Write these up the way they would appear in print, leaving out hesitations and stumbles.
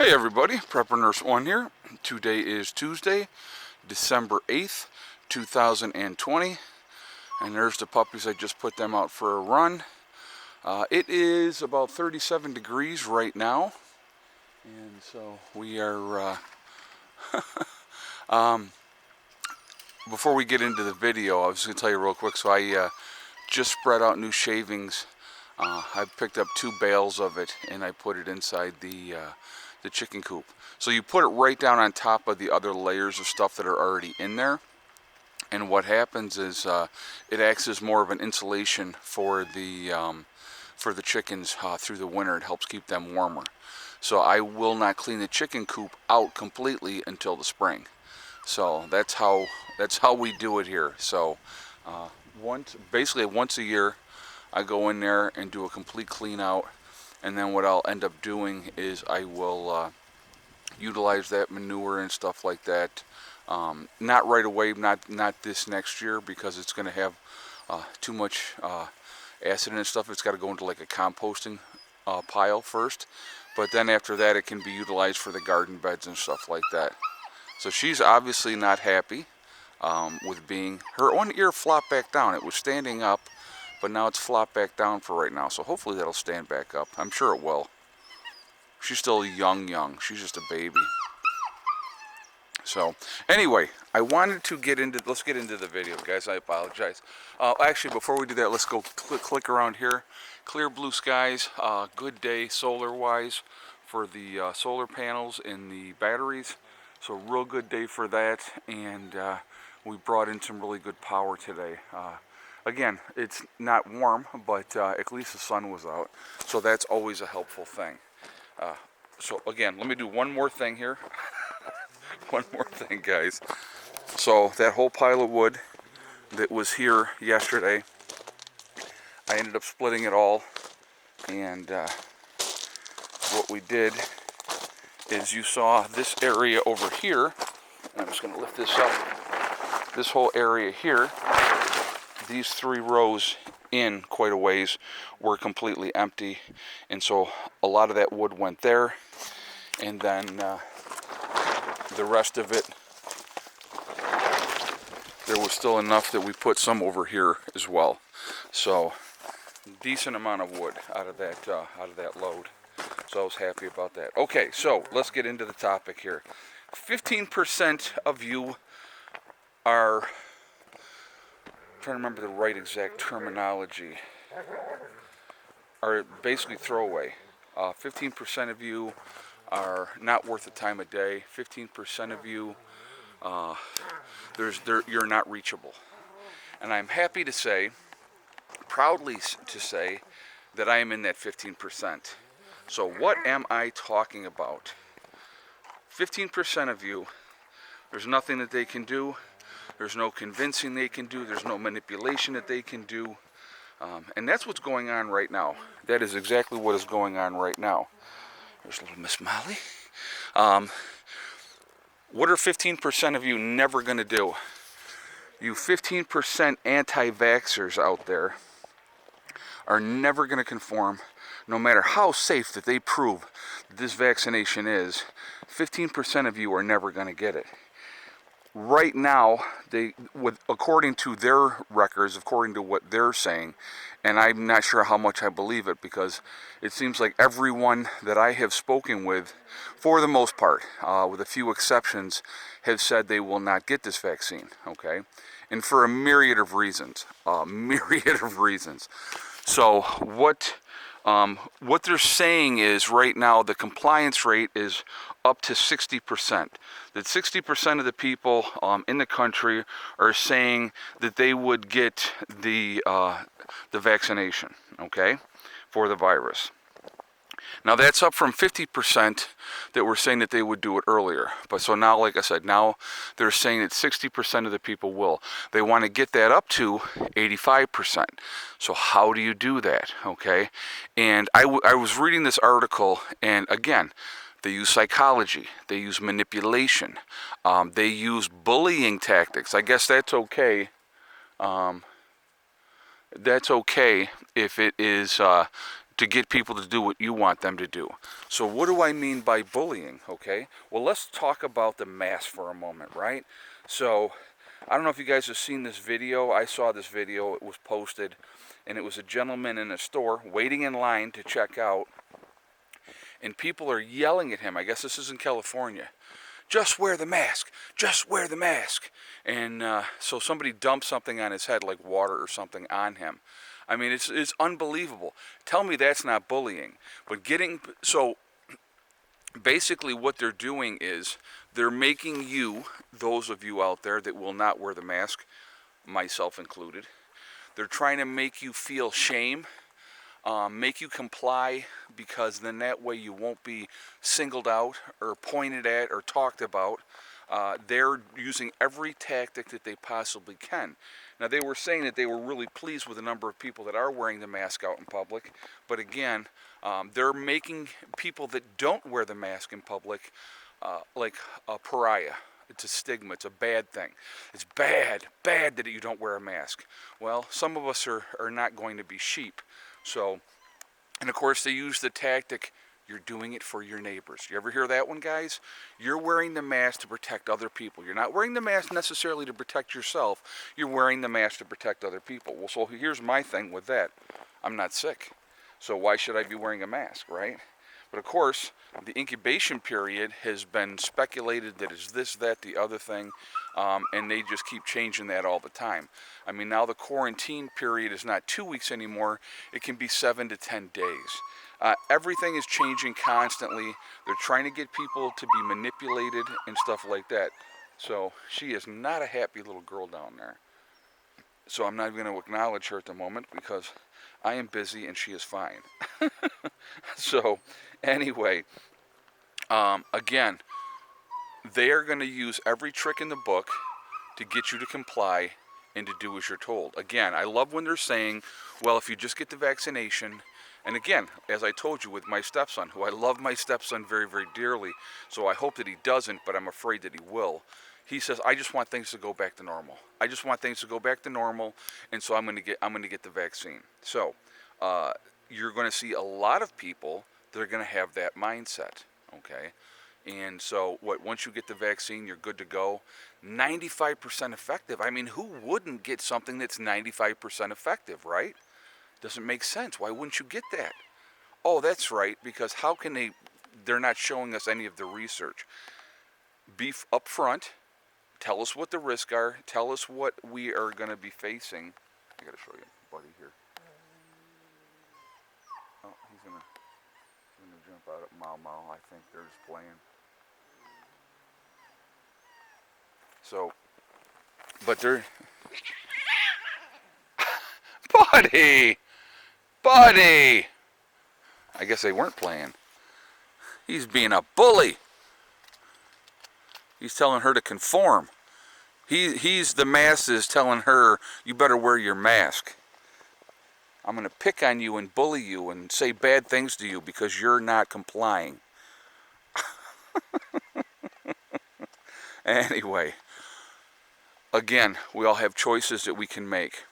Hey everybody, Prepper Nurse 1 here. Today is Tuesday, December 8th, 2020. And there's the puppies. I just put them out for a run. It is about 37 degrees right now. And so we are, before we get into the video, I was going to tell you real quick. So I just spread out new shavings. I picked up 2 bales of it and I put it inside the chicken coop. So you put it right down on top of the other layers of stuff that are already in there. And what happens is it acts as more of an insulation for the chickens through the winter. It helps keep them warmer. So I will not clean the chicken coop out completely until the spring. So that's how we do it here. So basically once a year, I go in there and do a complete clean out, and then what I'll end up doing is I will utilize that manure and stuff like that. Not right away, not this next year, because it's going to have too much acid and stuff. It's got to go into like a composting pile first, but then after that it can be utilized for the garden beds and stuff like that. So she's obviously not happy with being, her one ear flopped back down. It was standing up, but now it's flopped back down for right now. So hopefully that'll stand back up. I'm sure it will. She's still young. She's just a baby. So anyway, I wanted to let's get into the video, guys. I apologize. Actually, before we do that, let's go click around here. Clear blue skies, good day solar-wise for the solar panels and the batteries. So real good day for that, and we brought in some really good power today. Again, it's not warm, but at least the sun was out, so that's always a helpful thing. So again, let me do one more thing here. One more thing, guys. So that whole pile of wood that was here yesterday, I ended up splitting it all, and what we did is, you saw this area over here. I'm just going to lift this up. This whole area here, these 3 rows in quite a ways were completely empty, and so a lot of that wood went there, and then the rest of it, there was still enough that we put some over here as well. So decent amount of wood out of that load. So I was happy about that. Okay, so let's get into the topic here. 15% of you are, I'm trying to remember the right exact terminology, are basically throwaway. 15% of you are not worth the time of day. 15% of you, you're not reachable. And I'm happy to say, proudly to say, that I am in that 15%. So what am I talking about? 15% of you, there's nothing that they can do. There's no convincing they can do. There's no manipulation that they can do. And that's what's going on right now. That is exactly what is going on right now. There's little Miss Molly. What are 15% of you never going to do? You 15% anti-vaxxers out there are never going to conform, no matter how safe that they prove that this vaccination is. 15% of you are never going to get it. Right now, according to their records, according to what they're saying, and I'm not sure how much I believe it, because it seems like everyone that I have spoken with, for the most part, with a few exceptions, have said they will not get this vaccine, okay? And for a myriad of reasons, So what they're saying is, right now the compliance rate is up to 60%. That 60% of the people in the country are saying that they would get the vaccination, okay, for the virus. Now that's up from 50% that were saying that they would do it earlier. But so now, like I said, now they're saying that 60% of the people will. They want to get that up to 85%. So how do you do that? Okay, and I was reading this article, and again, they use psychology, they use manipulation, they use bullying tactics. I guess that's okay. That's okay if it is to get people to do what you want them to do. So what do I mean by bullying, okay? Well, let's talk about the mask for a moment, right? So I don't know if you guys have seen this video. I saw this video. It was posted, and it was a gentleman in a store waiting in line to check out, and people are yelling at him. I guess this is in California. Just wear the mask. Just wear the mask. And so somebody dumped something on his head, like water or something, on him. I mean, it's unbelievable. Tell me that's not bullying. But so basically what they're doing is they're making you, those of you out there that will not wear the mask, myself included, they're trying to make you feel shame, make you comply, because then that way you won't be singled out or pointed at or talked about. They're using every tactic that they possibly can. Now, they were saying that they were really pleased with the number of people that are wearing the mask out in public, but again, they're making people that don't wear the mask in public like a pariah. It's a stigma. It's a bad thing. It's bad that you don't wear a mask. Well, some of us are not going to be sheep. So, and of course they use the tactic, you're doing it for your neighbors. You ever hear that one, guys? You're wearing the mask to protect other people. You're not wearing the mask necessarily to protect yourself. You're wearing the mask to protect other people. Well, so here's my thing with that. I'm not sick. So why should I be wearing a mask, right? But of course, the incubation period has been speculated that is this, that, the other thing, and they just keep changing that all the time. I mean, now the quarantine period is not 2 weeks anymore. It can be 7 to 10 days. Everything is changing constantly. They're trying to get people to be manipulated and stuff like that. So she is not a happy little girl down there. So I'm not even going to acknowledge her at the moment because I am busy and she is fine. So anyway, again, they are going to use every trick in the book to get you to comply and to do as you're told. Again, I love when they're saying, well, if you just get the vaccination, and again, as I told you with my stepson, who I love my stepson very, very dearly, so I hope that he doesn't, but I'm afraid that he will. He says, I just want things to go back to normal. I just want things to go back to normal, and so I'm going to get the vaccine. So you're going to see a lot of people that are going to have that mindset, okay? And so once you get the vaccine, you're good to go. 95% effective. I mean, who wouldn't get something that's 95% effective, right? Doesn't make sense. Why wouldn't you get that? Oh, that's right, because how can they're not showing us any of the research. Be up front. Tell us what the risks are. Tell us what we are going to be facing. I got to show you, buddy, here. Oh, he's going to jump out at Mau Mau. I think they're just playing. So, but they're... Buddy! I guess they weren't playing. He's being a bully. He's telling her to conform. He's the masses telling her, you better wear your mask. I'm going to pick on you and bully you and say bad things to you because you're not complying. Anyway, again, we all have choices that we can make.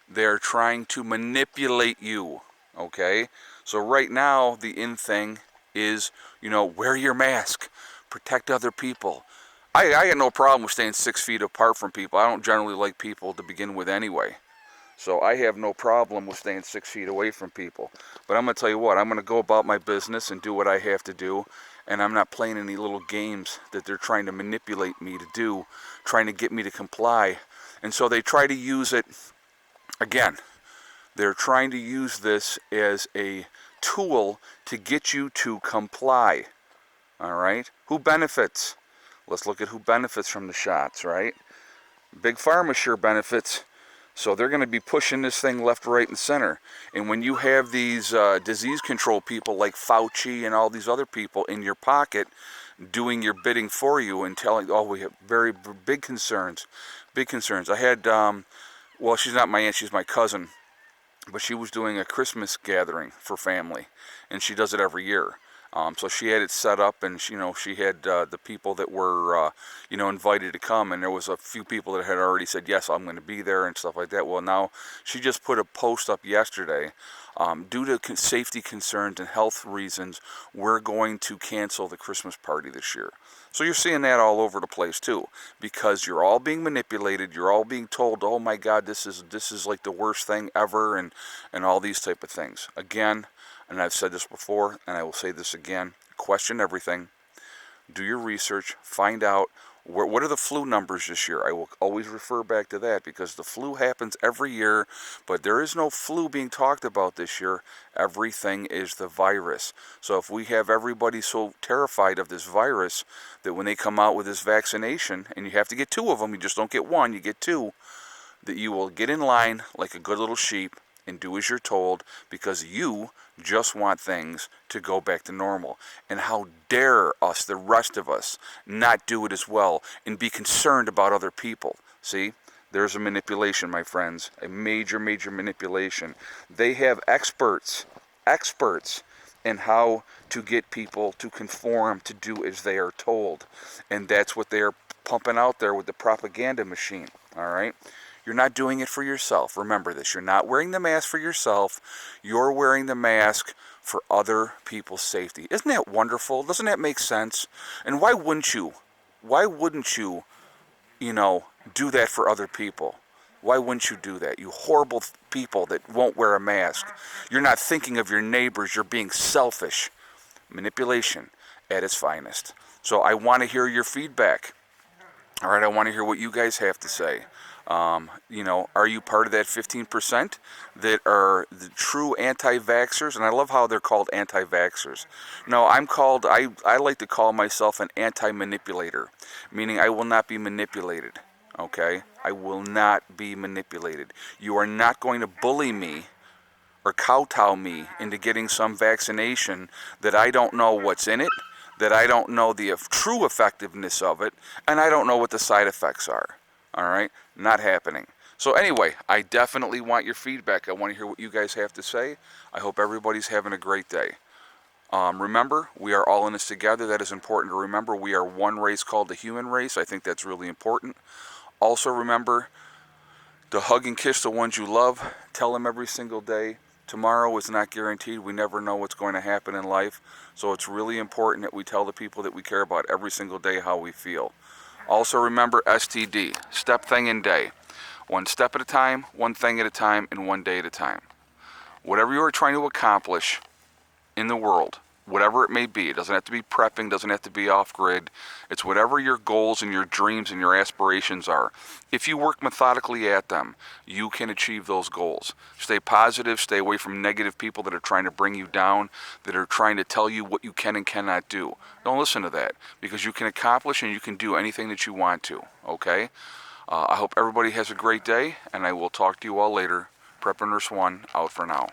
They're trying to manipulate you, okay? So right now, the in thing is, wear your mask, protect other people. I got no problem with staying 6 feet apart from people. I don't generally like people to begin with anyway. So I have no problem with staying 6 feet away from people. But I'm going to tell you what, I'm going to go about my business and do what I have to do. And I'm not playing any little games that they're trying to manipulate me to do, trying to get me to comply. And so they try to use it, again, they're trying to use this as a tool to get you to comply. All right? Who benefits? Let's look at who benefits from the shots, right? Big Pharma sure benefits. So they're going to be pushing this thing left, right, and center. And when you have these disease control people like Fauci and all these other people in your pocket doing your bidding for you and telling, oh, we have very big concerns. Big concerns. I had, well, she's not my aunt, she's my cousin. But she was doing a Christmas gathering for family. And she does it every year. So she had it set up, and she had the people that were invited to come, and there was a few people that had already said yes, I'm going to be there and stuff like that. Well, now she just put a post up yesterday Due to safety concerns and health reasons, we're going to cancel the Christmas party this year. So you're seeing that all over the place too, because you're all being manipulated. You're all being told, "Oh my God, this is like the worst thing ever," and all these type of things. Again, and I've said this before, and I will say this again: question everything. Do your research. Find out what are the flu numbers this year. I will always refer back to that, because the flu happens every year, but there is no flu being talked about this year. Everything is the virus. So if we have everybody so terrified of this virus that when they come out with this vaccination, and you have to get 2 of them, you just don't get 1, you get 2, that you will get in line like a good little sheep and do as you're told, because you just want things to go back to normal. And how dare us, the rest of us, not do it as well and be concerned about other people. See, there's a manipulation, my friends, a major, major manipulation. They have experts in how to get people to conform, to do as they are told. And that's what they're pumping out there with the propaganda machine, all right? You're not doing it for yourself. Remember this. You're not wearing the mask for yourself. You're wearing the mask for other people's safety. Isn't that wonderful? Doesn't that make sense? And why wouldn't you? Why wouldn't you, do that for other people? Why wouldn't you do that? You horrible people that won't wear a mask. You're not thinking of your neighbors. You're being selfish. Manipulation at its finest. So I want to hear your feedback. All right, I want to hear what you guys have to say. Are you part of that 15% that are the true anti-vaxxers? And I love how they're called anti-vaxxers. No, I like to call myself an anti-manipulator, meaning I will not be manipulated, okay? I will not be manipulated. You are not going to bully me or kowtow me into getting some vaccination that I don't know what's in it, that I don't know the true effectiveness of it, and I don't know what the side effects are. All right? Not happening. So anyway, I definitely want your feedback. I want to hear what you guys have to say. I hope everybody's having a great day. Remember, we are all in this together. That is important to remember. We are one race called the human race. I think that's really important. Also remember to hug and kiss the ones you love. Tell them every single day. Tomorrow is not guaranteed. We never know what's going to happen in life. So it's really important that we tell the people that we care about every single day how we feel. Also remember STD, step, thing, and day. 1 step at a time, 1 thing at a time, and 1 day at a time. Whatever you are trying to accomplish in the world, whatever it may be, it doesn't have to be prepping, doesn't have to be off-grid. It's whatever your goals and your dreams and your aspirations are. If you work methodically at them, you can achieve those goals. Stay positive, stay away from negative people that are trying to bring you down, that are trying to tell you what you can and cannot do. Don't listen to that, because you can accomplish and you can do anything that you want to, okay? I hope everybody has a great day, and I will talk to you all later. Prepper Nurse 1, out for now.